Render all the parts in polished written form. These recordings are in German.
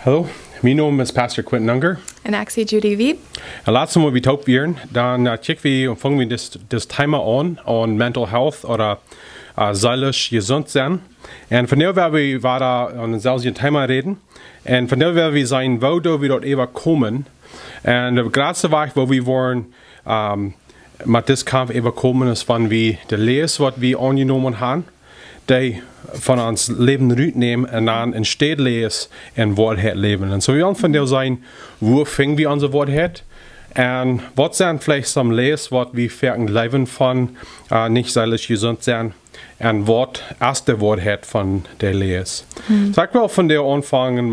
Hallo, mijn naam is Pastor Quentin Unger. En ik zie Judy Wieb. En laatst we top weer, dan fangen we das Thema an mental health oder seelisch gesund sein. En vandaar werden we aan hetzelfde Thema reden. En vandaar werden we zijn, wo we dort even komen. En de grootste weg waar we worden met dit kamp even komen is van wie de lees wat we aangenomen hebben. Die van ons leven uitnemen en dan in steed lees en woordheid leven. En zo wil van deel zijn, hoe vingen we onze woordheid? En wat zijn vielleicht some lees wat we verken leven van niet seelisch gezond zijn? En wat is de woordheid van de lees? Dus ik wil van deel aanvangen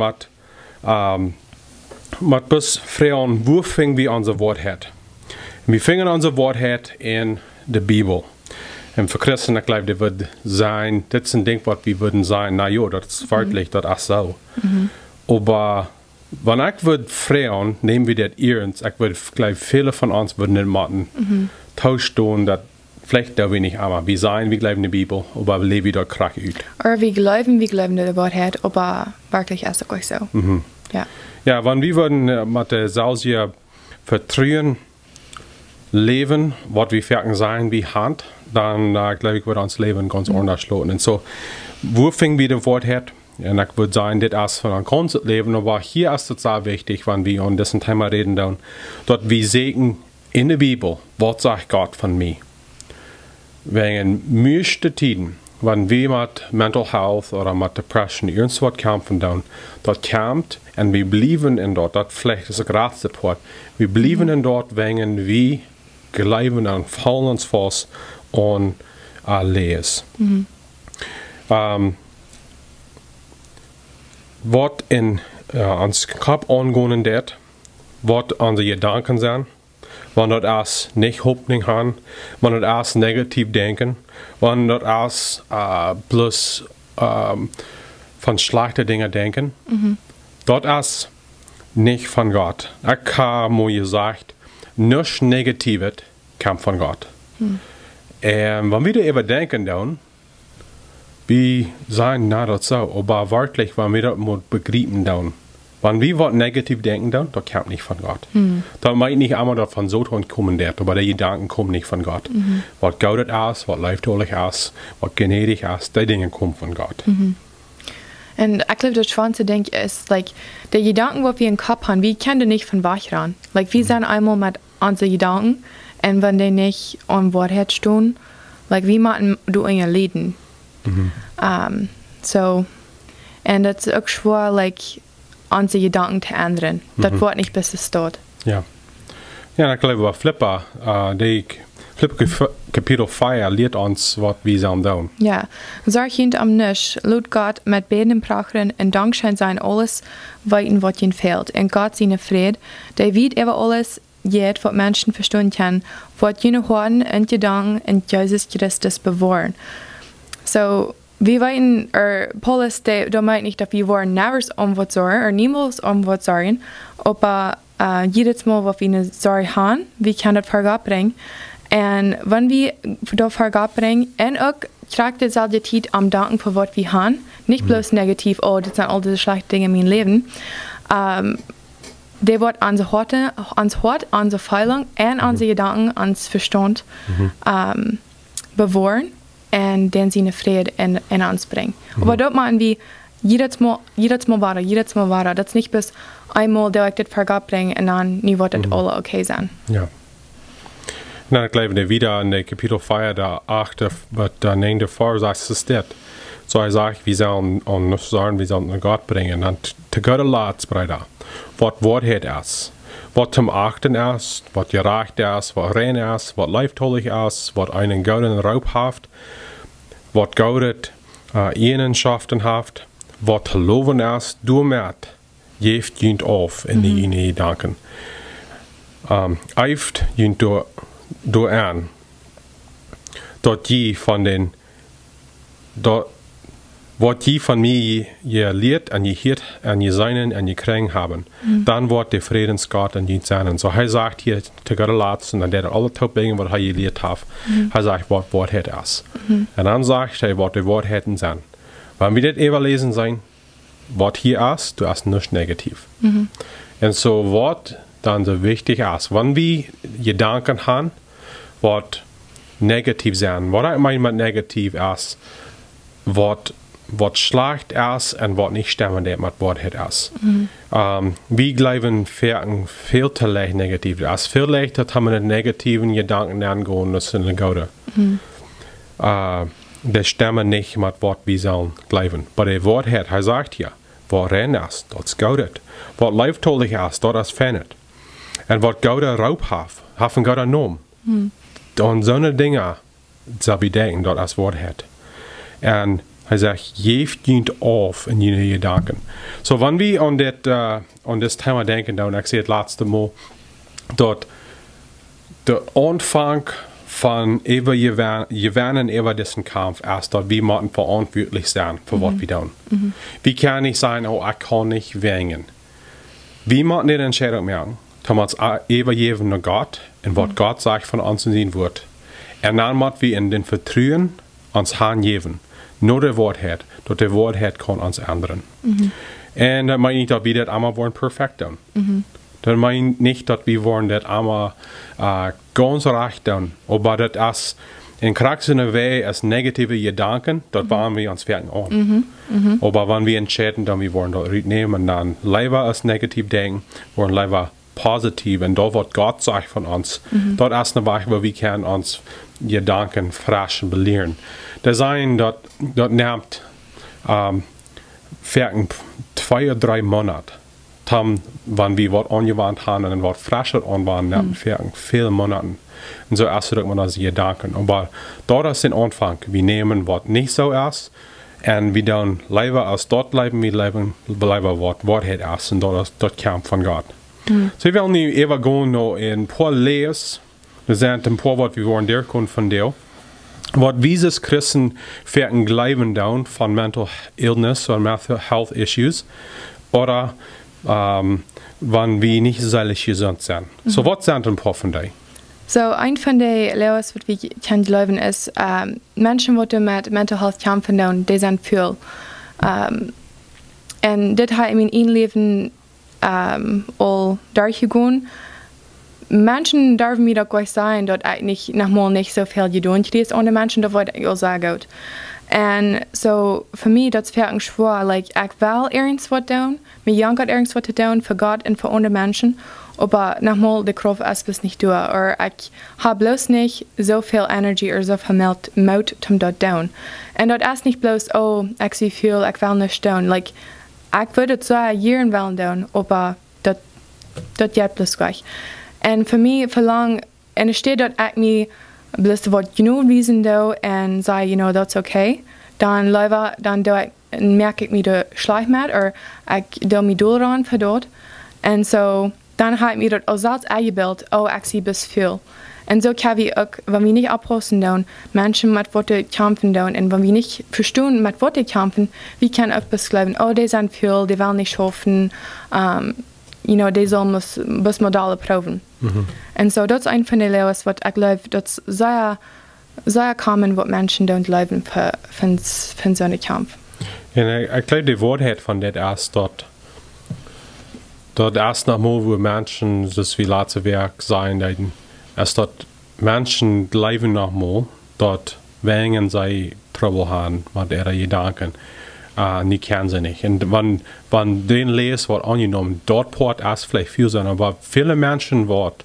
met bus vragen, hoe vingen we onze woordheid? We vingen onze woordheid in de Bijbel. En voor christenen, ik geloof, dat wordt zijn, dit is een ding wat we würden zijn, nou ja, dat is feitlich, dat is zo. Maar wanneer ik würde vragen, nemen we dat ernst, ik würde, geloof, viele von uns würden nicht machen, tauschen, dat vielleicht da wir nicht aber, wir sein, wir glauben in die Bibel, aber wir leben dort krach uit. Oder wir glauben die Wahrheit, aber wirklich ist es auch so. Ja. Ja, wenn wir würden mit der Sausier vertrauen, leben, was wir verken sein, wie Hand, dann glaube ich, wird uns Leben ganz anders laufen. Und so, wo fingen wir das Wort her? Und ich würde sagen, das ist von einem ganzen Leben, aber hier ist es sehr wichtig, wenn wir an diesem Thema reden, dann, dort wir sehen in der Bibel, was sagt Gott von mir? Wegen müsste Tiden, wenn wir mit Mental Health oder mit Depression irgendwas kämpfen, dann, dort kämpft und wir bleiben in dort, das vielleicht ist der größte Part, wir bleiben in dort, wegen wir glauben und fallen uns fast an alles. Was in uns Kopf angehen wird, was unsere Gedanken sind, wenn wir das nicht Hoffnung haben, wenn wir das negativ denken, wenn wir das bloß von schlechten Dingen denken, dort ist nicht von Gott. Ich habe mir gesagt, nichts Negatives kommt von Gott. Und wenn wir darüber denken, dann, wir sagen, na, das so, aber wirklich, wenn wir das begreifen, dann, wenn wir was negativ denken, dann, das kommt nicht von Gott. Da meint nicht einmal, dass von so kommen wird, aber die Gedanken kommen nicht von Gott. Was gut ist, was leibtüchlich ist, was gnädig ist, die Dinge kommen von Gott. Und ich glaube, das Schwanze denke ist, like, die Gedanken, die wir im Kopf haben, wir können die nicht von wach ran. Like, wir sind einmal mit unseren Gedanken, und wenn die nicht an Wahrheit stehen, like, wie machen du in ihr Leben? So, und das ist auch schwer, like, unsere Gedanken zu ändern. Das wird nicht bis es dort. Ja. Ja, ich glaube, Flipper, Flipper Kapitel 4 lehrt uns, was wir sollen tun. Ja, sag hint am Nisch, laut Gott mit beiden Prachen und Dankschein sein alles weiten, was ihnen fehlt. Und Gott seine Fried, der wird über alles jet, was Menschen verstehen können, was jene Horten und Gedanken in Jesus Christus bewahren. So, wir weiten, Paulus, da meint nicht, dass wir wollen nevers was sorgen, oder niemals was sorgen, aber jedes Mal, was wir eine Sorge haben, wir können das vor Gott bringen. Und wenn wir das vor Gott bringen, und auch kriegt das selbe Zeit am Danken für was wir haben, nicht bloß negativ, oh, das sind all diese schlechten Dinge in meinem Leben, der wird unsere Hort, unsere Feilung und unsere Gedanken, unser Verstand bewahren und dann seine Friede in uns bringen. Aber dort machen wir jedes Mal weiter. Das ist nicht bis einmal direkt das vor Gott bringen und dann nie wird das alle okay sein. Ja. Na, ich glaube, wieder in der Kapitel 4, der 8, der 9. vor, sagt es das. So er sagt, wir sollen uns sagen, wir sollen Gott bringen. Und zu Gott laats, Bruder, was Wahrheit ist, was zum Achten ist, was gerecht ist, was rein ist, was leibtüchlich ist, was einen goldenen Raub hat, was Gott Ehenschaften hat, was zu loben ist, du merkt, jeft jünt auf in die Gedanken. Eift jünt du an, dort je von den, dort, was je von mir je lehrt, an je hiert, an je seinen, an je kriegen haben, dann wird der Friedensgott an je sein. So, er sagt hier, zu Gott lassen, und der alle Taubingen, was er je lehrt hat, er sagt, was Wahrheit ist. Und dann sagt er, was die Wahrheiten sind. Wenn wir das überlesen sein, was hier ist, du hast nicht negativ. Und so, was dann so wichtig ist, wenn wir Gedanken haben, was negativ sind, was ich meine mit negativ ist, was schlecht ist und was nicht stimmt mit was ist. Wir glauben viel zu leicht negativ. Es viel leichter, dass wir den negativen Gedanken angehen, das sind die Gute. Das stimmt nicht mit was wir sollen glauben. Aber der Wort hat, er sagt ja, was rein ist, das ist gut. Was leibtolich ist, das ist feinet. Und was Gott Raub hat, haben Gott genommen. Und so eine Dinge, soll ich denken, dass das Wort hat. Und er sagt, geeft dient auf in jene Gedanken. So, wenn wir an das Thema denken, und ich sehe das letzte Mal, dort der Anfang von gewinnen über diesen Kampf ist, dass wir müssen verantwortlich sein für was wir tun. Wir können nicht sagen, oh, ich kann nicht gewinnen. Wir müssen die Entscheidung machen, dass wir übergeben an Gott und was Gott sagt von uns in sein Wort. Und dann müssen wir in den Vertrauen uns hingeben. Nur der Wort hat, dass der Wort hat, kann uns ändern. Und das meine ich, dass wir das einmal wollen perfekt tun. Das meine ich nicht, dass wir wollen das einmal ganz recht tun. Aber das ist in kraxende Weise als negative Gedanken, das waren wir uns fertig an. Aber wenn wir entscheiden, dann wir wollen das nehmen, dann lieber als negativ denken, wollen lieber positiv. Und da wird Gott sagt von uns, das ist eine Weise, wo wir können uns Gedanken frisch belehren. Das sein, das nimmt 2 oder 3 Monate, wenn wir was angewandt haben und was frischer anwenden, nimmt viele Monate. Und so erst man das Gedanken. Aber dort ist der Anfang. Wir nehmen, was nicht so ist, und wir dann lieber als dort bleiben, wir bleiben was hat ist, und dort kommt von Gott. So, ich will nicht übergehen noch in ein paar Lehrs. Das sind ein paar, was wir wollen der kommen von dir. Was wir als Christen werden glauben down von Mental Illness oder Mental Health Issues oder wenn wir nicht seelisch gesund sind. So, was sind ein paar von dir? So, ein von den Lehren, was wir glauben, ist, Menschen, die mit Mental Health kämpfen, die sind viel. Und das hat in meinem Leben all durchgegangen. Menschen dürfen mir doch gleich sein, dass ich nochmal nicht so viel getan habe ohne Menschen, das wollte ich auch sehr gut. Und so, für mich, das fällt schwer, like, ich will irgendwas tun, mir jankert irgendwas tun für Gott und für andere Menschen, aber nochmal, die Kraft ist bis nicht durch, oder ich habe bloß nicht so viel Energie oder so viel Mut, um das zu tun. Und das ist nicht bloß, oh, ich sehe viel, ich will nicht tun, like, ich würde es so Jahren wollen tun, aber das geht bloß gleich. Und für mich verlangt, und es steht dort, ich mir bloß was genug wissen do und sage, you know, that's okay, dann merke ich mir das schlecht mit, oder ich do mich daran für dort. Und so, dann habe ich mir dort als Satz eingebildet, oh, ich sehe bis viel. Und so kann ich auch, wenn wir nicht abpassen tun, Menschen mit was die kämpfen tun, und wenn wir nicht verstehen, mit was die kämpfen, wir können auch bis glauben, oh, die sind viel, die wollen nicht schaffen, you know, die sollen bis Modelle proben. Und so, das ist ein von den Lehren, was ich glaube, das ist sehr common, was Menschen glauben für so einen Kampf. Und ich glaube, die Wahrheit von das erst dort erst nochmal, wo Menschen das wie letzte Werk sein, erst dort Menschen glauben nochmal, dort wenn sie Trouble haben mit ihren Gedanken. Die kennen sie nicht. Und wenn den lesen wird angenommen, dort port erst vielleicht viel sein, aber viele Menschen wird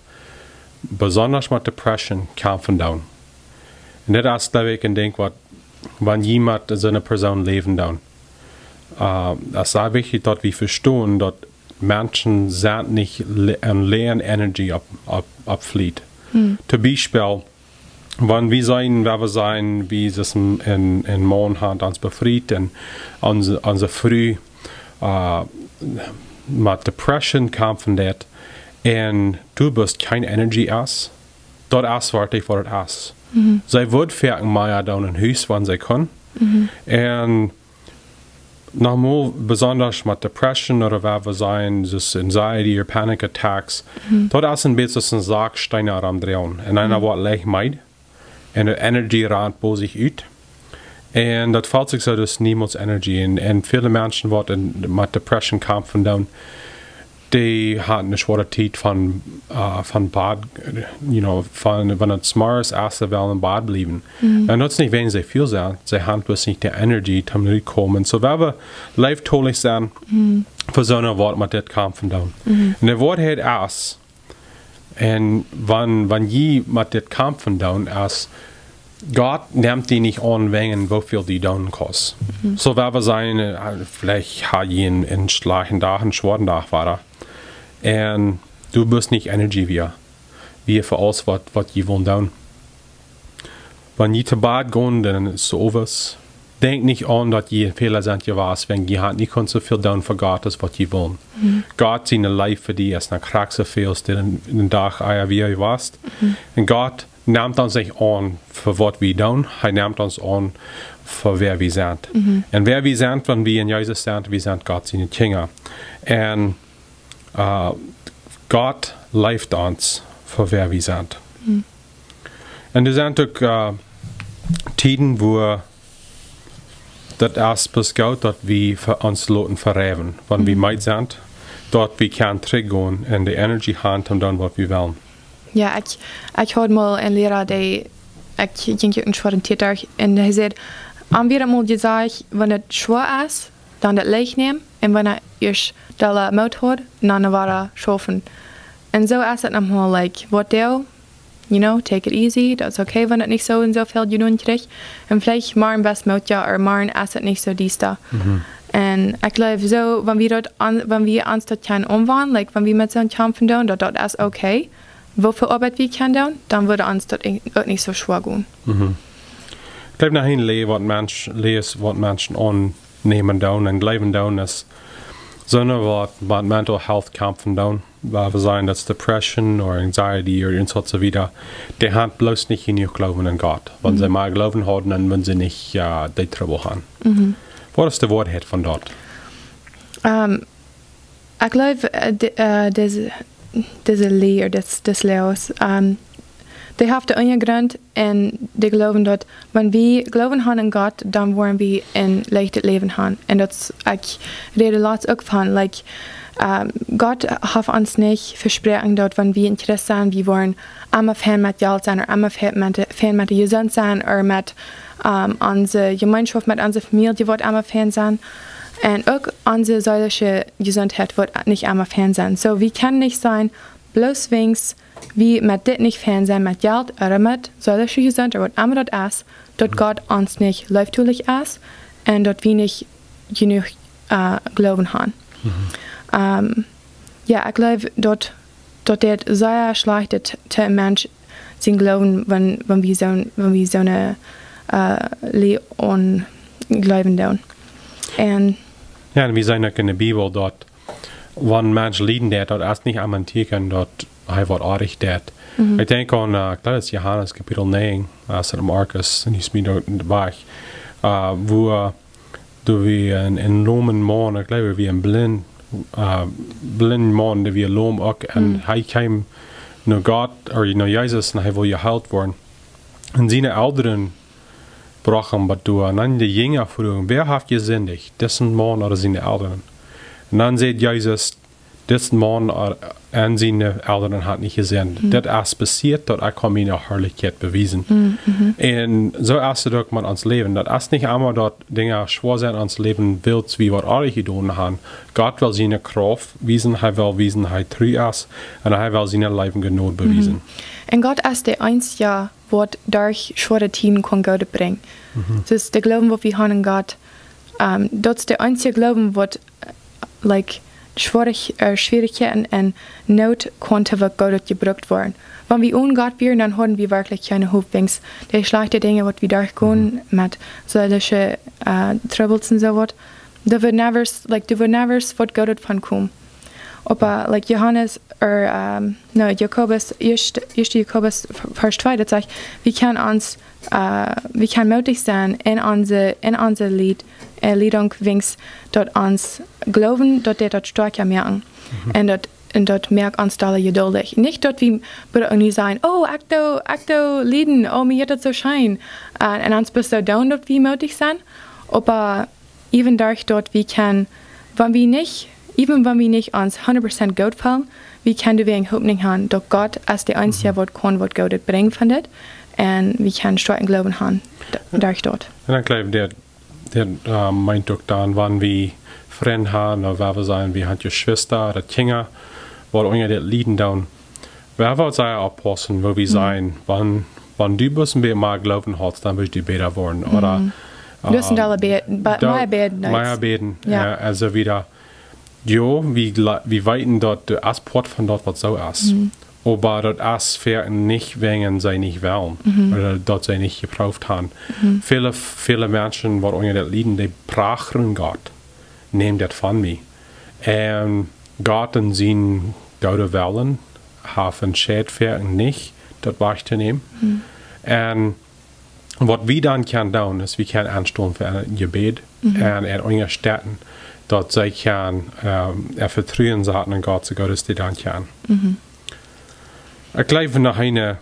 besonders mit Depression kämpfen down. Und das ist, glaube ich, ein Ding, wenn jemand so eine Person leben down. Das ist sehr wichtig, dass wir verstehen, dass Menschen sind nicht an leeren Energie abflieht. Zum Beispiel, wenn wir sein, wer wir sein, wie es in Morgen hat uns befriedigt, und unsere Früh mit Depression kämpfen dat, und du bist keine Energie aus, dort ist wirklich, was es ist. Sie wird fertig mehr da in Haus, wenn sie können. Und nochmal, besonders mit Depression oder wer wir sein, das Anxiety oder Panic Attacks, dort ist ein bisschen ein Sargsteiner am Drehen. Und einer wird leicht meid. En de energie raakt bij zich uit. En dat valt zich zo dus niemals energie. En viele Menschen worden met depression kampen dan. Die hadden een zware tijd van bad, van het s'morgens eerst wel in bad blijven. En dat is niet wegen ze veel zijn. Ze hebben dus niet de energie om te komen. So we hebben leeftolig zijn voor zo'n woord met dit kampen dan. En het woord heet as. En wanneer je met dit kampen dan as, Gott nimmt die nicht an wegen, wofür die down kost. So wir sein, vielleicht hat je einen schlechten Tag, einen schweren Tag war. Und du bist nicht Energie wie für alles, was je wollen down. Wenn je zu Bad gehen, dann ist es sowas. Denk nicht an, dass je Fehler sind, je was, wenn je hat nicht so viel down für Gott, als was je wollen. Gott seine Life für die ist eine Kraxe für den Tag, wie ihr warst. Und Gott nimmt uns nicht an für was wir tun, er nimmt uns an für wer wir sind. Und wer wir sind, wenn wir in Jesus sind, wir sind Gott seine Kinder. Und Gott leitet uns für wer wir sind. Und es sind auch Zeiten, wo das erst beschouwt, dass wir für uns Leuten verreiben. Wenn wir mit sind, dort wir können zurückgehen und die Energie haben, um dann was wir wollen. Ja, ik hoorde mal een leraar die, ik ging je een zware tijd en hij zei, weer eenmaal gezegd, wanneer het zwaar is, dan het licht nemen en wanneer je dat moed hoort, dan waar schaffen. En zo is het nochmal, like, wat deel, take it easy, dat is okay, wanneer het niet zo en zoveel je doen krijgt. En vielleicht morgen best moed ja, of morgen is het niet zo die sta. En ik geloof zo, wanneer we ons dat kunnen omwandelen, like, wanneer we met zo'n kampen doen, dat is okay. Wofür Arbeit wir können tun, dann würde uns das auch nicht so schwer gehen. Ich glaube, nachher was Menschen annehmen tun und leben tun, ist so eine was Mental Health kämpfen tun, weil wir sagen, dass Depression oder Anxiety oder so weiter, die haben bloß nicht genug Glauben an Gott. Wenn sie mal Glauben haben, dann müssen sie nicht die Trouble haben. Was ist das Wort von dort? Ich glaube, deze leer, des leos, die heeft de ondergrond en die geloven dat, wanneer we geloven aan in God, dan worden we een licht leven gaan. En dat ik rede laatst ook van, like, God heeft ons niet versproken dat wanneer we interesse zijn, we worden allemaal fan met geld zijn, of allemaal fan met de gezond zijn, of met onze gemeenschap, met onze familie, die wordt allemaal fan zijn. Und auch unsere seelische Gesundheit wird nicht einmal fern sein. So, wir können nicht sein, bloß wings, wie mit dit nicht fern sein, mit Geld oder mit seelische Gesundheit, wird einmal das ist, dort Gott uns nicht leibtulich ist und dort wir nicht genug Glauben haben. Ja, ich glaube, dort der sehr schlecht der Mensch sein Glauben, wenn wir so eine Leon Glauben tun. Und ja, und wir sehen auch in der Bibel dort, wenn Menschen leiden, dort erst nicht amentieren, dort wird artig dort. Ich denke an, ich glaube, das ist Johannes Kapitel 9, als Markus, und ich bin dort dabei, wo du wie ein lohmen Mann, ich glaube, wie ein blind Mann, der wie ein lohm auch, und er kam nur Gott, oder nur Jesus, und er will geheilt worden. Und seine Eltern brachen bei du, und dann die Jünger fragen, wer hat gesündigt, diesen Mann oder seine Eltern? Und dann sagt Jesus, diesen Mann und seine Eltern hat nicht gesündigt. Das ist passiert, dort er kann mir Herrlichkeit bewiesen. Und so ist es auch mit uns Leben. Das ist nicht einmal dort Dinge schwer sein ans Leben willst, wie wir alle getan haben. Gott will seine Kraft wiesen, er will wiesen, er treu ist, und er will seine Leben Gnade bewiesen. Und Gott ist der einzige, wat durch schwere Themen kann Gott bringen. Das ist der Glauben, was wir haben an Gott. Das ist der einzige Glauben, was like, Schwierigkeiten und Not konnte, was Gott gebraucht worden. Wenn wir ohne Gott wären, dann hätten wir wirklich keine Hoffnungs. Die schlechten Dinge, was wir durchgehen, mit solchen Troubles und so was, du würdest never was Gott von kommen. Aber like Johannes Jakobus, 1. Jakobus Vers 2, das sagt, wir können mutig sein in unser Liedung, wings, dort uns glauben, dort stärker merken. Und en dat merkt ons alle geduldig. Nicht dat we irgendwie sein, oh, acto leden, oh, mir geht das so schein. En ons bist so down, dat we mutig zijn. Aber even dadurch dort, wie kann, wenn wir nicht uns 100% gut fallen, wie kann du wegen Hoffnung haben, dass Gott als der Einzige, was kann, was Gott bringen von das. Und wir können starken Glauben haben, dadurch dort. Und ich glaube, der meint doch dann, wenn wir Freunde haben, oder wir sagen, wir haben eine Schwester oder Kinder, wo wir das Lieden down, wer wird sein aufpassen, wo wir sein, wenn du ein bisschen mehr Glauben hast, dann wirst du besser werden. Oder, du sind alle beten, mehr beten, ja. Also wieder, jo, wir weiten dort, der Asport von dort, was so ist. Aber dort ist für nicht wegen sie nicht wollen, oder dort sie nicht gebraucht haben. Viele Menschen, die unter das Lieden, die brachen Gott, nehmen das von mir. Und Gott und seinen guten Willen haben Schäd für nicht, das wahrzunehmen. Und was wir dann können tun, ist, wir können anstellen für ein Gebet und unterstützen, dass sie können vertrauen sagen an Gott, so Gott ist die dann kann. Ich glaube, nach einer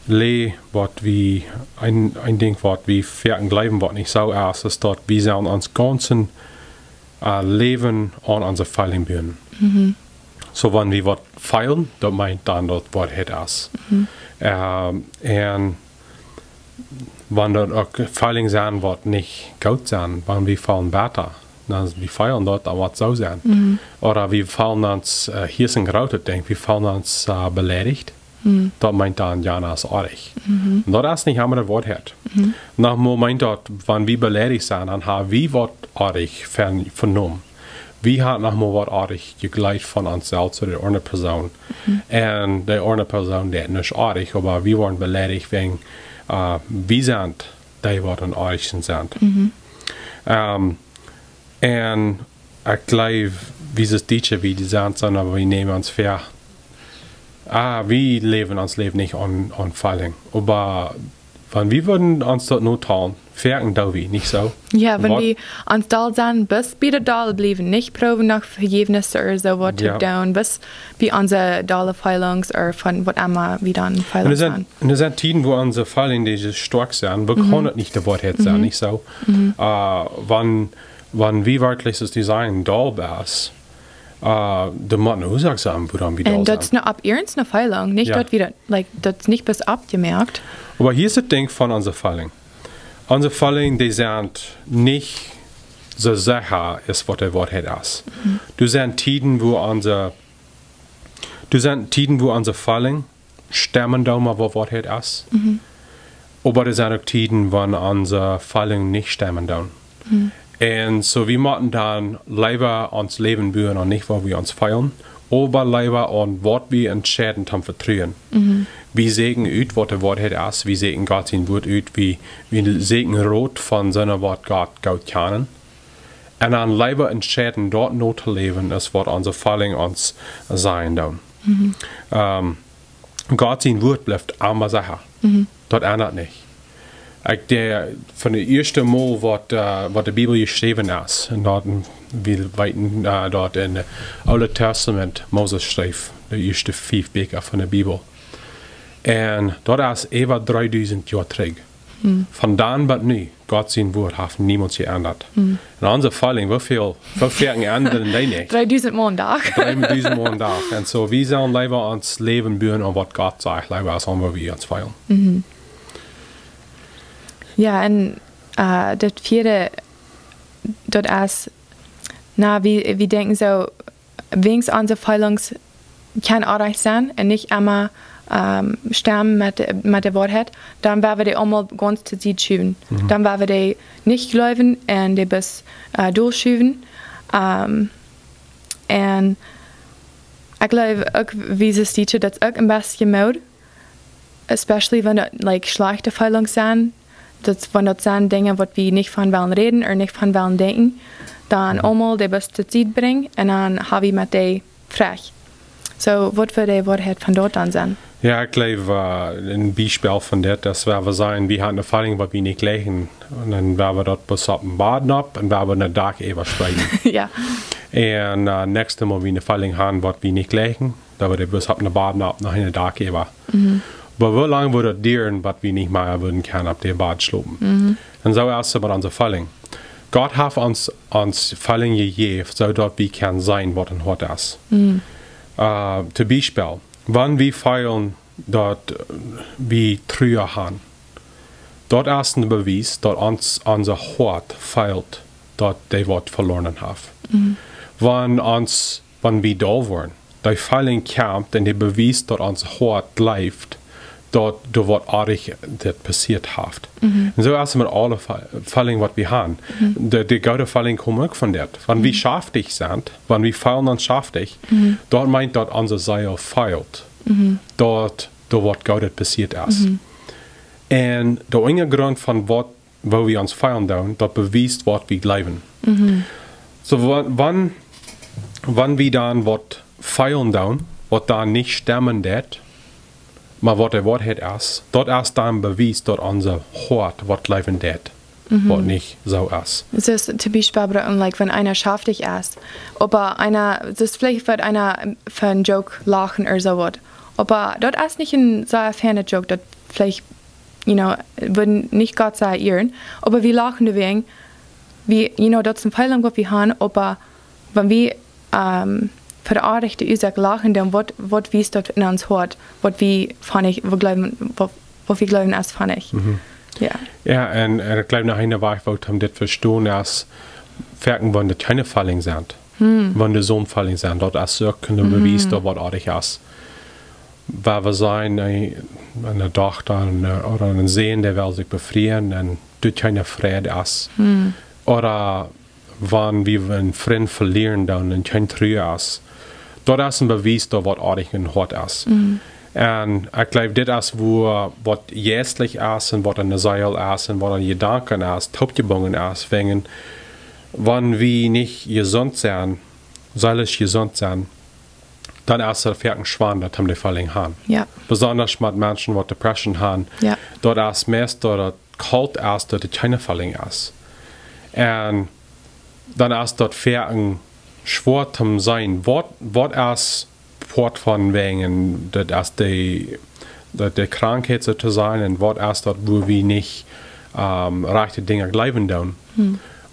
Lehre, was wir, ein Ding, was wir fertig bleiben, was nicht so ist dort, wir sollen uns ganzen Leben an unsere Feilen bünden. So, wenn wir was feilen, das meint dann, das was het ist. Und wenn dort auch Feilen sind, was nicht gut sind, wenn wir fallen besser, dann wir feiern dort, aber was so sein. Oder wir fallen uns, hier sind graute Dinge, wir fallen uns beleidigt. Das meint dann, ja, das ist artig. Und das ist nicht einmal das Wort hat. Nach dem Moment dort, wenn wir beleidigt sind, dann haben wir was artig vernommen. Wir haben nach dem Wort artig gegleicht von uns selbst zu der anderen Person. Und die andere Person, die ist nicht artig, aber wir waren beleidigt wegen, wir sind, die waren artig sind. Und ich glaube, wie es Deutsche, wie die sind, sondern wir nehmen uns fair. Wir leben uns Leben nicht an Falling. Aber wenn wir würden uns dort nur tun, fertig da wie, nicht so? Ja, wenn wir uns da sind, bis wieder da bleiben, nicht proben nach Vergebnis oder so was zu tun, bis wie unsere Dalle Feilungs oder von was immer wir dann Feilungs sind. Und es sind Tiden, wo unsere Fallen, die stark sind, wir können nicht das Wort jetzt sein, nicht so? Wenn wir wirklich das Design da ist, de man Ursache sagen, wo dann wieder und das ist ab irgendeiner Feilung, nicht dort wieder, das ist nicht bis abgemerkt. Aber hier ist das Ding von unserer Falling. Unsere Falling, die sind nicht so sicher, ist, was der Wort ist. Du sind Tiden, wo unsere Falling stemmen da mal, wo Wort ist. Aber das sind auch Tiden, wo unsere Falling nicht stemmen da. Und so wir machen dann lieber uns Leben bühren und nicht, wo wir uns feiern, aber lieber an was wir entscheiden haben vertrauen. Wir sehen ut, was der Wort ist, wir sehen Gott sein Wort ut, wir sehen rot von seiner Wort Gott kennen. Und dann lieber entscheiden, dort noch zu leben, ist, was unser Falling uns sein dann. Gott sein Wort bleibt immer sicher. Das ändert nicht. Von der ersten Mal, was die Bibel geschrieben ist, und dort, dort in Alten Testament, Moses schrieb, die ersten 5 Bücher von der Bibel. Und dort ist über 3000 Jahre zurück. Von dann bis nu, Gott sein Wort hat niemand geändert. In unserer Falling, wie viel ändern die nicht? 3000 Mal am Tag. 3000 Mal am Tag. Und so, wir sollen lieber uns Leben bühren und was Gott sagt, lieber als wir uns feiern. Ja, und das vierte, das ist, wir denken so, wenigstens unsere Feilungs kann artig sein und nicht immer stemmen mit der Wahrheit, dann werden wir die einmal ganz zu sich schieben. Dann werden wir die nicht glauben und die bis durchschieben. Und ich glaube auch, wie es steht, das ist auch ein bisschen Mode, especially wenn das schlechte Feilungen sind. Wenn das sind Dinge, die wir nicht von wollen reden oder nicht von wollen denken, dann einmal die bis zur Zeit bringen und dann habe ich mit denen frech. So, was wird die Wahrheit von dort an sein? Ja, ich glaube, ein Beispiel von das werden wir sein, wir haben eine Falling, die wir nicht legen. Und dann werden wir dort bis auf den Baden ab und werden wir eine Tag übersprechen. Ja. En nächste Mal wie eine Falling haben, wat wir nicht gleichen, da wir bloß ab eine Bad ab nach einer Tag geben. Aber wie lange würde das dauern, was wir nicht mehr würden können, ab der Bad schlafen? Dann so erst über unsere Falling. Gott hat uns Falling gegeben, so dass wir können sein, was er hat ist. Zum Beispiel, wenn wir feiern, dass wir Treue haben, dort ist ein Beweis, dass uns unser Hort feilt, dass die was verloren haben. Wenn wir da waren, die Falling kommt, und der Beweis, dass unser Hort läuft, dort was artig das passiert hat. Und so erst mit alle Falling, was wir haben. Die gute Falling kommt von dort. Wenn wir schaftig sind, wenn wir feilen und schaftig, dort meint, dass unser Seil feilt. Dort was Gutes passiert ist. Und der einzige Grund von wo wir uns feiern, das beweist, was wir glauben. So, wenn wir dann was feiern, was dann nicht stimmen wird, maar wat Wort hat ist, dort erst dann Beweis, dass unser Hort, was glauben wird, was nicht so ist. Es ist zum Beispiel, like, wenn einer schaftig ist, aber vielleicht wird einer für einen Joke lachen oder so was. Aber dort ist nicht ein sehr ferner Joke, das vielleicht, würden nicht Gott sagen, aber wir lachen deswegen, dort sind Pfeilen, was wir haben, aber wenn wir, für die Anrichte Ursache lachen, dann was wir dort in uns hört, was wir glauben, ist von ich. Ja, und ich glaube, nach einer Woche wollte ich das verstehen, dass Ferken, wenn das keine Falling sind, wenn die so ein Falling sind, dort ist so ein Beweis, dass was artig ist. Weil wir sein, eine Tochter oder ein Sehen, der will sich befrieren, und dort keine Friede ist. Oder wenn wir einen Freund verlieren, dann kein Treue ist. Dort ist ein Beweis, dass was artig und hart ist. Und ich glaube, das ist, was jährlich ist und was eine Seil ist und was ein Gedanken ist, Hauptgebungen ist, wenn wir nicht gesund sind, seelisch gesund sind, dann ist es ein Schwan, das haben die Falling haben. Ja. Besonders mit Menschen, die Depression haben. Ja. Dort ist meist, dass kalt ist, dass es keine Falling ist. Und dann ist dort ein schwer zu sein. Was ist Port von wegen, das ist die Krankheit zu sein, und was ist dort, wo wir nicht rechte Dinge glauben tun.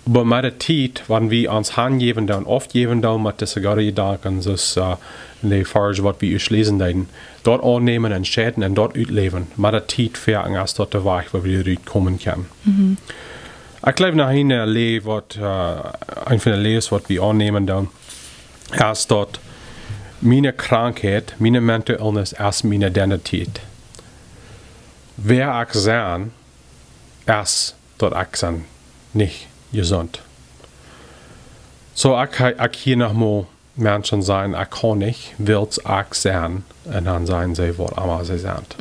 Aber mit der Zeit, wenn wir uns hingeben, oft geben mit diesen Gedanken, das in der Farge, was wir lesen, dort annehmen und schäden und dort ausleben. Mit der Zeit fährt es dort der Weg, wo wir kommen können. Ich glaube, nach einer Lehre, ein von den Lehren, was wir annehmen, ist dort meine Krankheit, meine Mental Illness, ist meine Identität. Wer ich sein, ist dort ich nicht gesund. So, ich hier noch mal Menschen sein, ich kann nicht, will ich sein, und dann sein sie, was immer sie sind.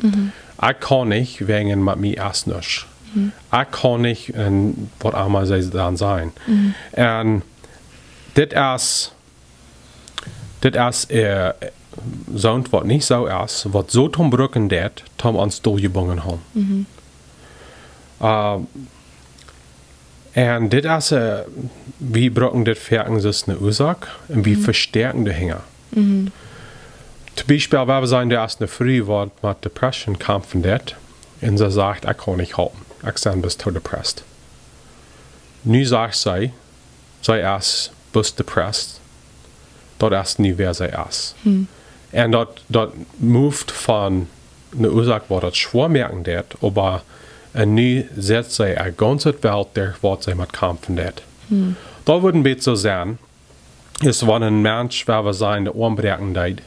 Ich kann nicht, wegen mit mir erst nicht. Ich kann nicht, was immer sie dann sein. Und das ist so, was nicht so ist, was so zum Brücken wird, zum uns durchgebunden haben. Und das ist, wie brücken das Ferken, das ist eine Ursache, und wie verstärken die Hänger. Zum Beispiel, wenn wir sagen, der ist eine Früh, was mit Depression kämpfen wird, und sie sagt, ich kann nicht halten, ich bin bis zu depressed. Nu sagt sie ist bis depressed, dort ist nie, wer sie ist. Und dort moved von einer Ursache, wo das schwer merken wird, aber nu setzt sie eine ganze Welt, der was sie mit kämpfen wird. Da würden wir so sagen, ist, wenn ein Mensch, wer wir sein, der Arm brechen wird,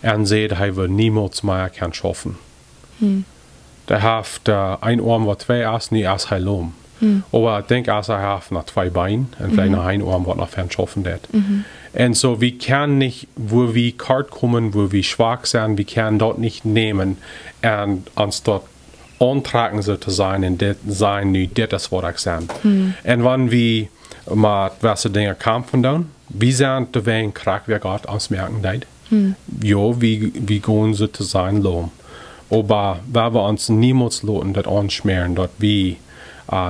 und sieht, er wird niemals mehr kann schaffen. Der hat ein Arm, was zwei ist, nie ist heilum. Aber ich denke, er hat noch zwei Beine und vielleicht noch ein Arm, was noch fern schaffen wird. Und so, wir können nicht, wo wir kalt kommen, wo wir schwach sind, wir können dort nicht nehmen und uns dort antragen zu sein und das sein, nicht das, was ich sage. Und wenn wir mit welche Dinge kämpfen, dann, wir sind der Weg, wir Gott uns merken, ja, wir gehen so zu sein, aber wenn wir uns niemals lassen, das anschmieren, dass wir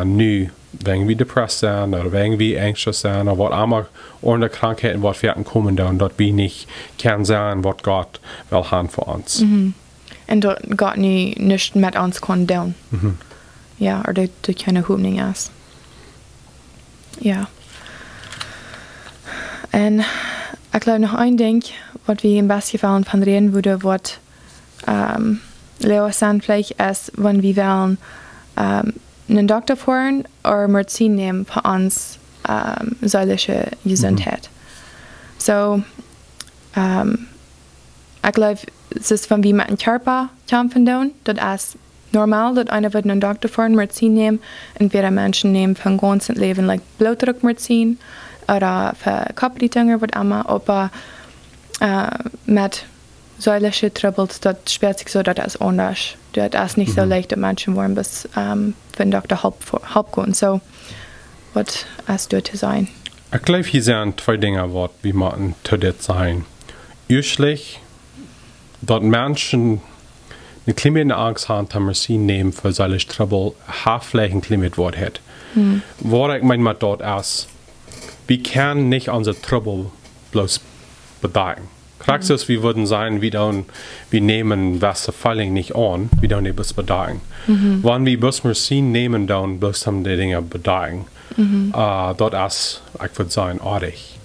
nu wegen wie depressed sein oder wegen wie anxious sein oder was immer ohne Krankheiten, was werden kommen dann, dort wie nicht kann sein, was Gott will haben für uns. Und dort Gott nicht mit uns kann tun. Ja, oder du keine Hoffnung hast. Ja. Und ich glaube noch ein Ding, was wir im besten Fall von reden würde, was Leo sagt vielleicht ist, wenn wir wollen einen Doktor fahren oder Medizin nehmen für uns seelische Gesundheit. So, ich glaube, es ist, wenn wir mit dem Körper kämpfen, das ist normal, dass einer wird einen Doktor fahren, Medizin nehmen, und wir Menschen nehmen für ein ganzes Leben, like Blutdruckmedizin oder für Kopfdinger, was immer, aber mit seelische Troubles, das spielt sich so, dass es anders. Das ist nicht so leicht, dass Menschen wollen, bis für den Doktor help gehen. So, was hast du zu sein? Ich glaube, hier sind zwei Dinge, wie man zu das sein. Erstlich, dass Menschen eine kleine Angst haben, dass sie nehmen für seelische Trouble, vielleicht ein kleines Wort hat. Was ich meine mit dort ist, wir können nicht unsere Trouble bloß bedeuten. Praxis, wir würden sagen, wir nehmen was Falling nicht an, wir don't etwas bedeuten. Wenn wir bloß Medizin nehmen, dann bloß haben die Dinge bedeuten. Dort ist, ich würde sagen, artig.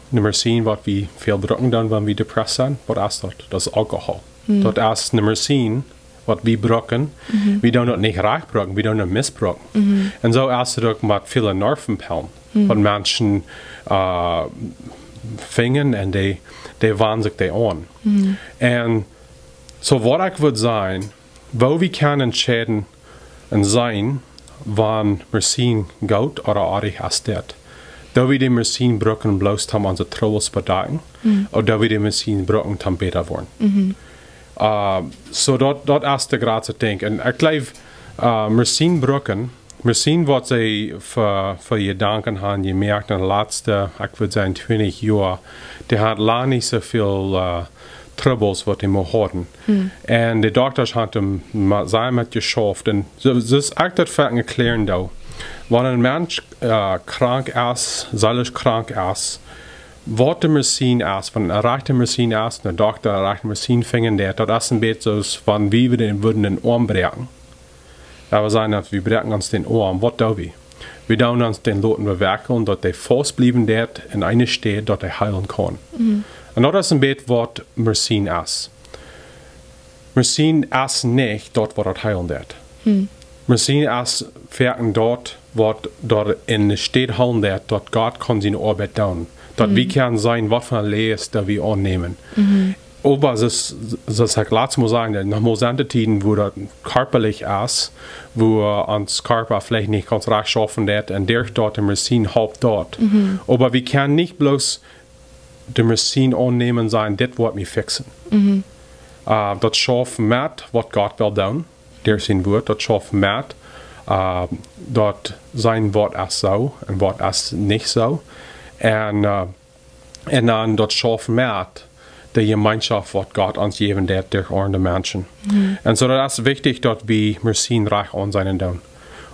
Medizin, was wir viel brauchen, dann, wenn wir depressiv sind, was ist dort? Das ist Alkohol. Dort ist Medizin, was wir brauchen, wir dürfen nicht reich brauchen, wir dürfen missbrauchen. Und so ist es auch mit vielen Nervenpillen, von Menschen fingen und die waren sich die an. Und so was ich würde sagen, wo wir können entscheiden und sein, wann Medizin gut oder artig ist das. Da wir die Medizin brauchen, bloß um unsere Troubles bedeuten, oder da wir die Medizin brauchen, um besser werden. So dort ist der große Ding. Und ich glaube, Medizin brauchen, Medizin, was sie für Gedanken haben, je merkt in den letzten, ich würde sagen, 20 Jahren, die hat lange nicht so viel Troubles, was die hatten. Und die Doktor haben sehr mit geschafft. Und das ist echt das erklären da. Wenn ein Mensch krank ist, seelisch krank ist, was die Medizin ist, wenn er rechte Medizin ist, der Doktor rechte Medizin fingen, das ist ein bisschen so, wenn wir würden den Arm brechen. Aber sagen, dass wir brechen uns den Arm, was tun wir? Wir tun uns den Leuten bewerkeln, dass die festbleiben dort in einer steht, dass die heilen kann. Und das ist ein bisschen, was Medizin ist. Medizin ist nicht dort, wo das heilen wird. Medizin ist wirken dort, wo dort in der Stadt heilen wird, dort Gott kann seine Arbeit tun. Dort wir können sein, was für ein Leben ist, das wir annehmen. Aber das ich letztes Mal sagen, nach moderne Zeiten, wo das körperlich ist, wo uns Körper vielleicht nicht ganz recht schaffen wird, und der dort die Medizin halb dort. Aber wir können nicht bloß die Medizin annehmen sein, das wird wir fixen. Das schafft mit, was Gott will tun, der sein Wort, das schafft mit, dort sein Wort ist so und Wort ist nicht so. Und dann das schafft mit, die Gemeinschaft, was Gott uns geben wird durch andere Menschen. Und so das ist wichtig, dass wir Medizin reich an sein tun.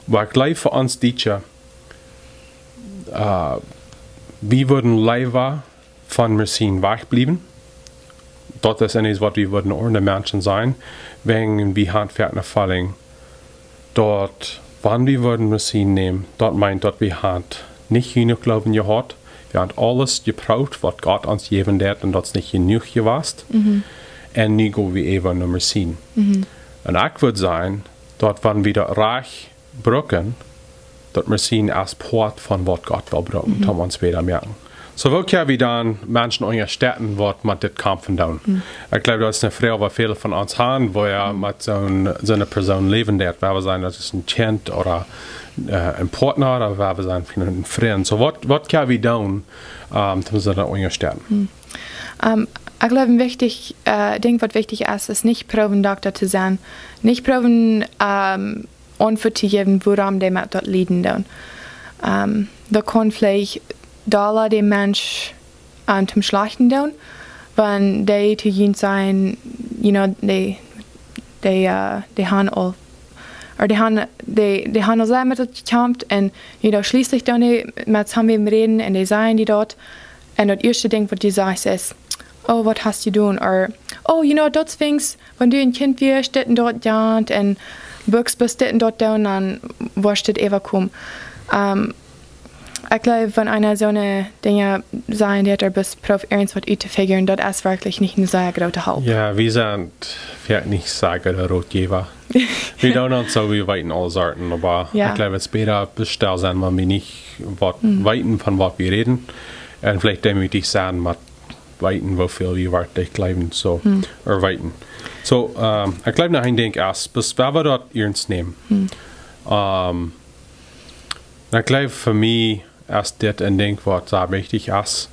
Aber gleich für uns Deutsche, wir würden lieber von Medizin wegbleiben. Das ist etwas, was wir würden andere Menschen sein, wenn wir handwerklich fallen. Dort, wann wir würden Medizin nehmen, dort meint, dass wir nicht genug Glauben gehabt. Wir haben alles gebraucht, was Gott uns geben wird, und das nicht genug gewesen. Und nie gehen wir eben nur Medizin. Und ich würde sagen, dort, wenn wir das reich brauchen, dort Medizin als Port von was Gott will brauchen, um uns später merken. So wo können wir dann Menschen unterstützen, was mit dem Kämpfen tun? Ich glaube, das ist eine Frage, die viele von uns haben, wo ja mit so einer Person leben wird. Wer wir sagen, das ist ein Kind oder ein Partner, oder wer wir sagen, ein Freund. So was können wir tun, um sie da unterstützen? Ich glaube, ein wichtig Ding, was wichtig ist nicht proben, Doktor zu sein. Nicht proben, Antwort zu geben, woran die dort leiden. Da kann vielleicht Dollar dem Mensch zum Schlechten tun, wenn die zu ihnen sein, die haben all Or die haben uns mit dort gekämpft und schließlich dann mit zusammen reden und die sagen die dort. Und das erste Ding, was die sagen, ist, oh, was hast du tun? Oder, oh, dort zwingst, wenn du ein Kind wirst, dort ja, und wirkst bis dort down, dann wirst du eben kommen. Ich glaube, wenn einer so eine Dinge sein wird, bis Prof irgendwas auszufiguren, das ist wirklich nicht eine sehr große Hilfe. Ja, wir sind vielleicht nicht sehr gute Ratgeber. Wir tun uns so, wir weiten alle Sorten, aber ich glaube, es ist besser bestellt sein, wenn wir nicht weiten, von was wir reden. Und vielleicht demütig sein, mit weiten, wofür wir wirklich glauben, so, oder weiten. So, ich glaube, noch ein Ding erst, bis wir dort ernst nehmen. Ich glaube, für mich ist das ein Ding, was sehr wichtig ist.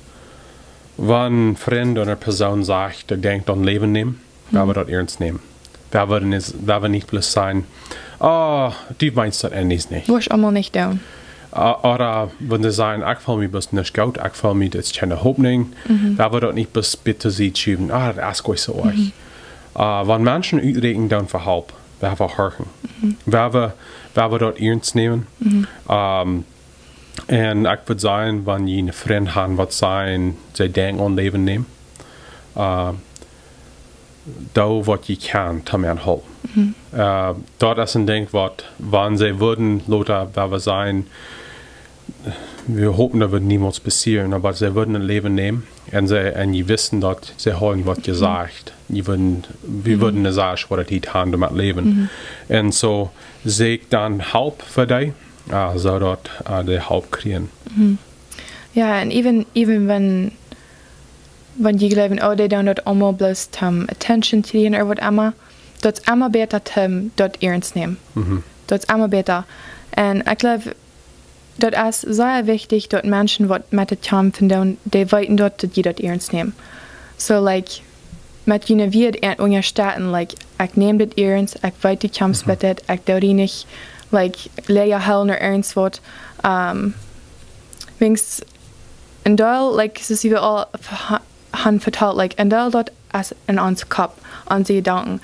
Wenn ein Freund oder eine Person sagt, der denkt an Leben nehmen, wir dort ernst nehmen. Wir werden nicht bloß sein, oh, du meinst das endlich nicht. Wo ist einmal nicht down. Oder wenn sie sagen, ich will mich bis nicht gut, ich will mich jetzt keine Hoffnung, wir dort nicht bis bitte sie schieben, das ist gut so euch. Wenn Menschen reden dann verhalten, wir haben hören. Wir dort ernst nehmen. Und ich würde sagen, wenn ihr einen Freund habt, was sein, sie denken an Leben nehmen, da, was ihr kann, kann man helfen. Dort ist ein Ding, was, wenn sie würden, Leute, wir sein, wir hoffen, das wird niemals passieren, aber sie würden ein Leben nehmen und sie wissen, dass sie hören, was gesagt. Wir würden nicht sagen, was die haben damit leben. Und so sehe ich dann Help für dich. So dort die Help kriegen. Ja, und even wenn die glauben, oh, die dann dort einmal bloß Attention kriegen oder was immer, dort ist immer besser, dort ernst nehmen. Dort ist immer besser. Und ich glaube, dort ist sehr wichtig, dort Menschen, die mit dem kämpfen, die weiten dort, dass die dort ernst nehmen. So, like, mit jenen wird unterstützen, like, ich nehme das ernst, ich weiß die Kämpfe mit das, ich tue die nicht, like, leia hell naar ernst wat. Wings en deel, like, ze zien we al han verteld, like, en deel dat als in ons kop, aan zijn gedanken.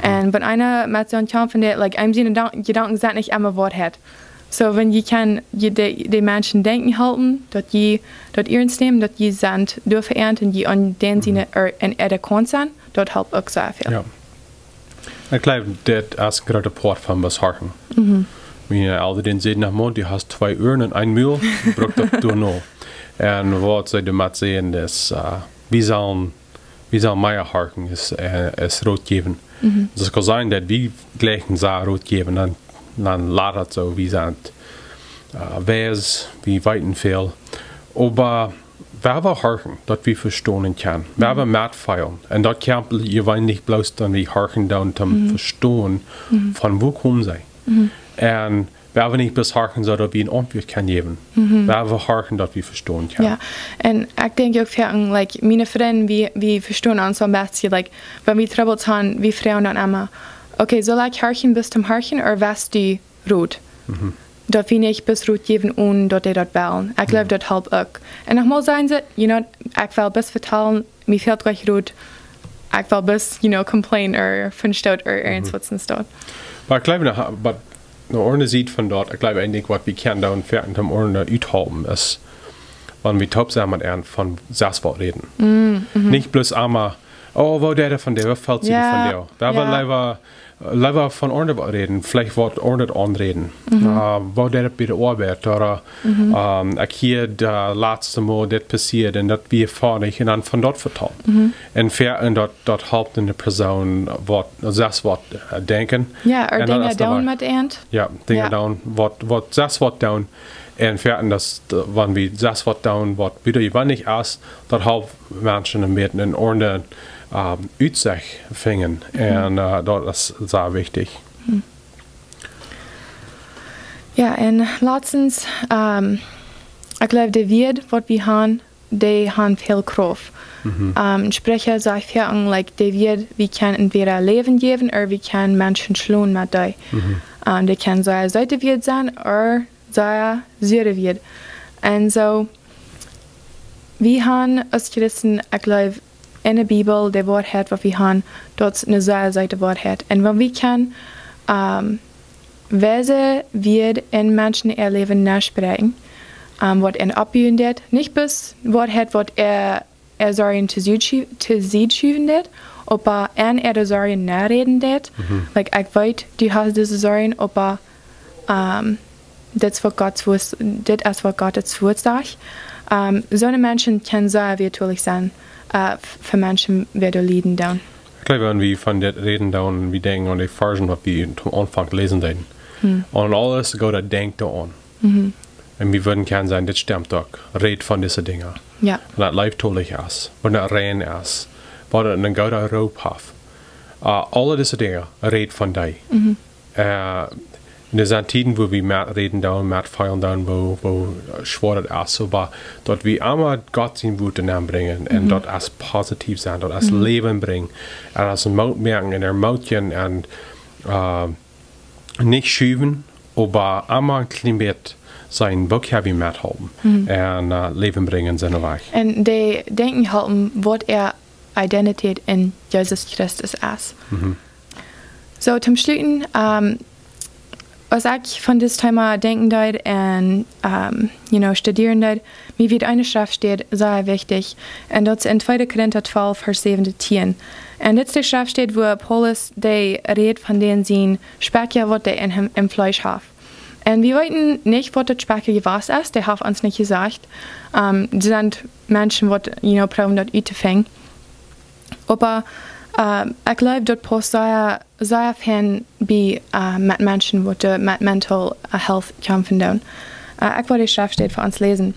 En wenn einer met zo'n kamp van like, einem zijn gedanken zijn niet immer wat het. So, wenn je kan die Menschen denken helfen, dat je dat ernst nehmen, dat je sind dürfen ernten, je an den Sinne en er kon zijn, dat helpt ook sehr viel. Ja. Ik glaube, dat is een grote poort van was harken. Mijn ouderen zeiden naar me, die hast 2 uren en 1 muil, brok dat door no. En wat ze de mat zeggen is, wie zal mij harken is rood geven. Dus het kan zijn dat wie gleichen zou rood geven, dan laat het zo, wie zijn wees, wie weten veel. Aber we hebben harken, dat we verstaan kan. We hebben maatfeilen. En dat kan je wel niet bloos dan we harken dan te verstaan van waar komen zij. En we hebben niet bis harken zodat we een antwoord kan geven. We hebben harken dat we verstaan kan. Ja, en ik denk ook van, like, mijn vrienden, we verstaan ons een beetje, like, wenn we troubles hebben, we vragen dan immer, okay, soll ich harken bis zum Harken, oder was die rood? Dat we niet bis rood geven en dat die dat bellen. Ik geloof dat helpt ook. En nogmaals zijn ze, ik wil bis vertellen, mij fehlt gleich rood. Ik wil bis, complain, or van stout, or iets wat ze stout. Maar ik geloof, maar de orde ziet van dat, ik geloof eigenlijk wat we kunnen doen, verder om orde uithouden, is, wanneer we top zijn met een van zelfswoord reden. Niet plus allemaal, oh, wat derde van der, wat valt ze van der. We hebben liever von orde reden, vielleicht wat orde aanreden. Wat derde bij de arbeid, oder ik hier de laatste mal dit passiert en dat weer vaardig en dan van dat vertellen. En verder dat helpt in de persoon wat denken. Ja, er dingen doen met eind. Ja, dingen doen, wat zes wat doen. En verder dat wanneer we zes wat doen, wat wieder je wanneer is, dat helpt mensen een beetje in orde uitzicht vingen. En dat is zeer wichtig. Ja, en laatstens, ik geloof de woord wat we hebben, die hebben veel kracht. Sprecher zegt van, like, de woord, we kunnen entweder leven geven, of we kunnen mensen slaan met die. Die kan zeer zoete woord zijn, of zeer zure woord. En zo, we hebben als christen, ik geloof, in de Bibel, de waarheid wat we hebben, dat is een zeer zoete waarheid. En wat we kunnen, Weise wird in Menschen ihr Leben nachsprechen, was er abüben wird, nicht bis was er sorgen zu sie schieben wird, aber er sorgen nachreden wird, like ich weiß, du hast diese Sorgen, aber das ist was Gott dazu sagt. So eine Menschen können sehr virtuell sein, für Menschen werden leiden dann. Ich glaube, wenn wir von der reden dann, wir denken an die Versen, was wir am Anfang lesen den. Und alles geht der denkt da an. Und wir würden gerne sagen, das stimmt doch. Red von diesen Dingen. Ja. Und das leibtollig ist. Und das rein ist. Und dann geht der Raub auf. Alle diese Dinge, red von dir. In diesen Zeiten, wo wir mehr reden da und mehr feiern da, wo schwer das ist, aber dort wir einmal Gott sein Wut hineinbringen und dort als positiv sein, dort als Leben bringen, und als Mut merken in der Mutchen und nicht schieben, aber einmal ein klein bisschen sein Vocabulary mithalten und Leben bringen seine Weg. Und die denken halten, was Identität in Jesus Christus ist. So, zum Schluss, was ich von diesem Thema denken dort und studieren dort, mir wird eine Schrift steht sehr wichtig. Und das ist in 2. Korinther 12, Vers 17. Und das ist die Schrift steht, wo Paulus redet von den seinen Specker, was der im Fleisch hat. Und wir wissen nicht, was das Specker was ist, der hat uns nicht gesagt. Das sind Menschen, die probieren, das einzufangen. Aber ich glaube, dass Paul sehr fan bei mit Menschen, die mit Mental Health kämpfen. Ich wollte die Schrift steht für uns lesen.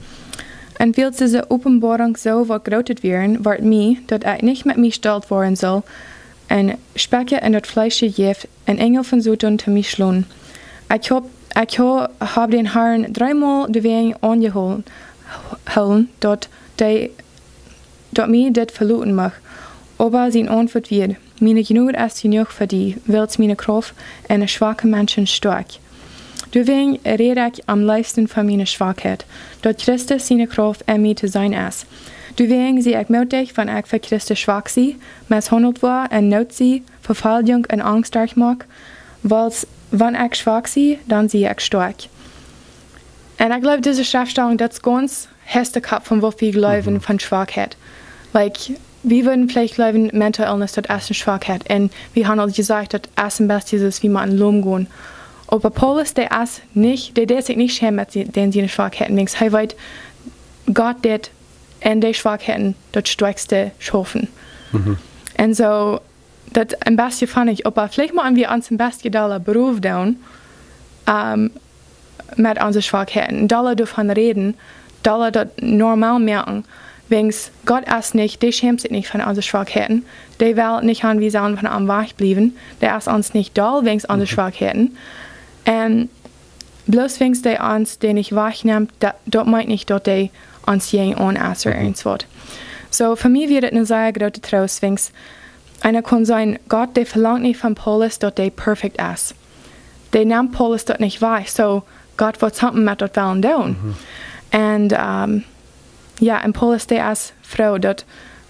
Und weil diese Offenbarung so vergrößert werden, wird mir, dass ich nicht mit mir stolz worden soll, ein Specker in das Fleisch Gift, ein Engel von Satan zu mir schlagen. Ich hab den Herrn 3-mal die Wegen angeholt, dass mir das verloren macht. Aber sein Antwort wird, meine Genug ist genug für die, willst meine Kraft eine schwache Menschen stark. Deswegen rede ich am liebsten von meiner Schwachheit, dass Christus seine Kraft in mir zu sein ist. Deswegen sehe ich mutig, wenn ich für Christus schwach sie, misshandelt war und Not sie, Verfolgung und Angst durchmache, weil wenn ich schwach sie, dann sehe ich stark. Und ich glaube, diese Schriftstellung, das ist ganz heftig von wo wir glauben von Schwachheit. Like, wir würden vielleicht glauben, Mental Illness, das ist eine Schwachheit. Und wir haben auch gesagt, dass es am besten ist, wie man in Lohn gehen. Aber Paulus, der ist sich nicht schämen mit den seinen Schwachheiten. Er weiß, Gott wird in den Schwachheiten das Stärkste schaffen. Und so, das am besten fand ich, aber vielleicht machen wir uns am besten da Beruf down, mit unseren Schwachheiten. Da davon reden, da das normal merken. Wegen Gott ist nicht, der schämt sich nicht von unseren Schwachheiten. Der will nicht haben, wie sollen von am Wach bleiben. Der ist uns nicht da, wegen unserer Schwachheiten. Und bloß wegen der uns, der nicht wahrnimmt, das meint nicht, dass der uns jeden anasser wird. So, für mich wird es eine sehr große Trost, wegen einer kann sein, Gott, der verlangt nicht von Paulus, dass der perfekt ist. Der nimmt Paulus das nicht wahr. So, Gott wird something mit das wollen tun. Und, ja, und Paulus, der ist froh, dass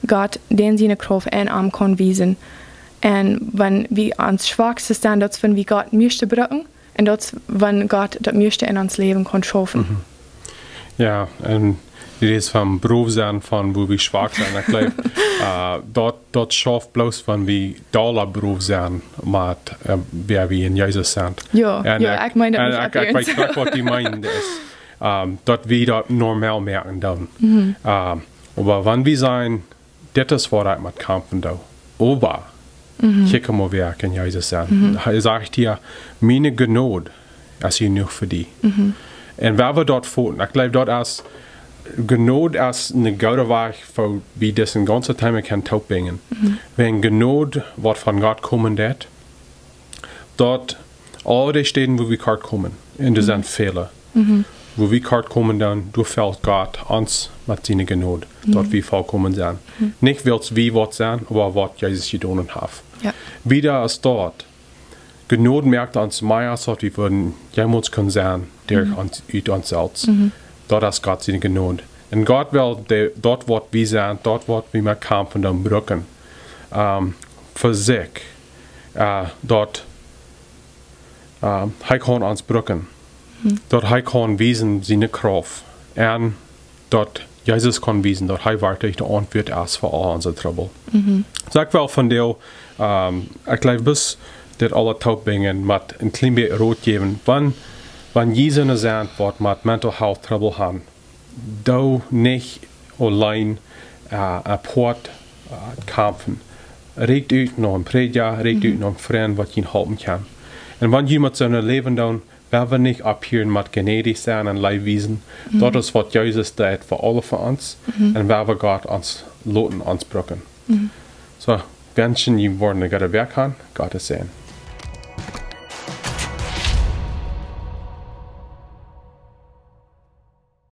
Gott den seine Kraft in ihm kann wiesen. Und wenn wir ans Schwachste sind, das wenn wir Gott möchte brücken, und das wenn Gott das möchte in uns Leben kann schaffen. Ja, und die ist vom Beruf sein, von wo wir schwach sind. Ich glaube, dort schafft bloß, wenn wir da Beruf sein, mit wer wir in Jesus sind. Ja, ich meine das nicht. Ich weiß, was die meinen ist. Dort wir das normal merken dann. Aber wenn wir sagen, das ist, was ich mit kämpfen da. Aber, ich kann mal werk in Jesus sein. Da sage ich dir, meine Gnade ist genug für die. Und wer wir dort finden, ich glaube, dort ist Gnade ist eine gute Weg, für wie das in ganzer Zeit kann taubringen. Wenn Gnade, was von Gott kommen wird, dort all die Städte, wo wir gerade kommen, und das sind Fehler. Wo wir gerade kommen, dann durchfällt Gott uns mit seiner Gnade, dort wir vollkommen sind. Nicht, weil wir was sein, aber was Jesus getan hat. Ja. Wieder ist dort. Gnade merkt uns mehr, als wir würden jemals können sein, durch uns selbst. Dort ist Gott seine Gnade. Und Gott will dort, was wir sind, dort, was wir mit kämpfen, dann brücken. Für sich. Dort hij kan ons brücken. Dat hij kan wezen zijn kracht. En dat Jezus kan wezen, dat hij werkelijk de antwoord is voor al onze trouble. So ik wil van deel, ik geloof bis dat alle taubingen met een klein beetje rood geven. Wanneer Jezus zijn wat met mental health trouble hebben, dan niet alleen een poort kampen. Reikt uit naar een predja, reikt uit naar een vriend wat je helpen kan. En wanneer je met zijn leven doen, werden we niet ophieren met gnedig zijn en leidwezen. Dat is wat Jezus deed voor alle van ons. En waar we God ons laten ons brücken. So, wensen je worden een goede werk gaan. God is zijn.